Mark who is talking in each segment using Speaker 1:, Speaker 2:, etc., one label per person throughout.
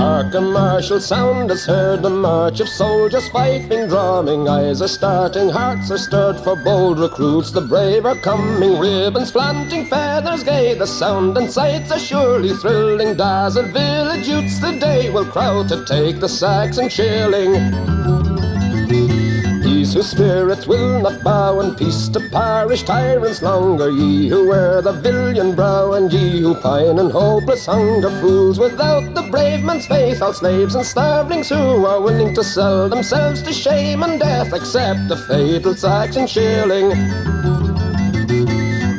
Speaker 1: Hark, a martial sound is heard, the march of soldiers fighting, drumming. Eyes are starting, hearts are stirred for bold recruits. The brave are coming, ribbons flaunting, feathers gay. The sound and sights are surely thrilling. Dazzled village youths the day will crowd to take the Saxon shilling. These whose spirits will not bow in peace to parish tyrants longer, ye who wear the villein brow, and ye who pine in hopeless hunger, fools without the brave man's faith, all slaves and starvelings who are willing to sell themselves to shame and death, accept the fatal Saxon shilling.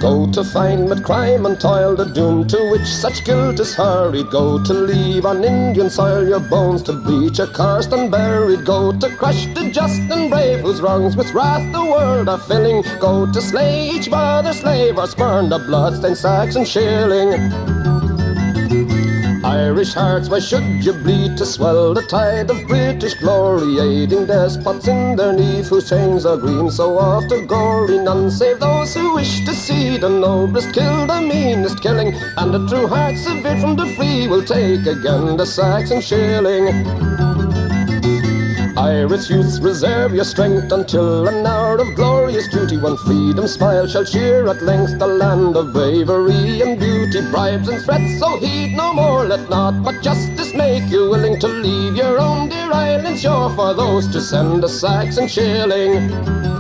Speaker 1: Go to find with crime and toil the doom to which such guilt is hurried. Go to leave on Indian soil your bones to bleach accursed and buried. Go to crush the just and brave whose wrongs with wrath the world are filling. Go to slay each brother slave or spurn the bloodstained Saxon shilling. Irish hearts, why should you bleed to swell the tide of British glory, aiding despots in their need whose chains are green, so oft are gory? None save those who wish to see the noblest kill the meanest killing, and the true hearts severed from the free will take again the Saxon shilling. Irish youths, reserve your strength until an hour of glorious duty, when freedom's smile shall cheer at length the land of bravery and beauty. Bribes and threats, so heed no more, let naught but justice make you willing to leave your own dear island shore for those to send a Saxon shilling.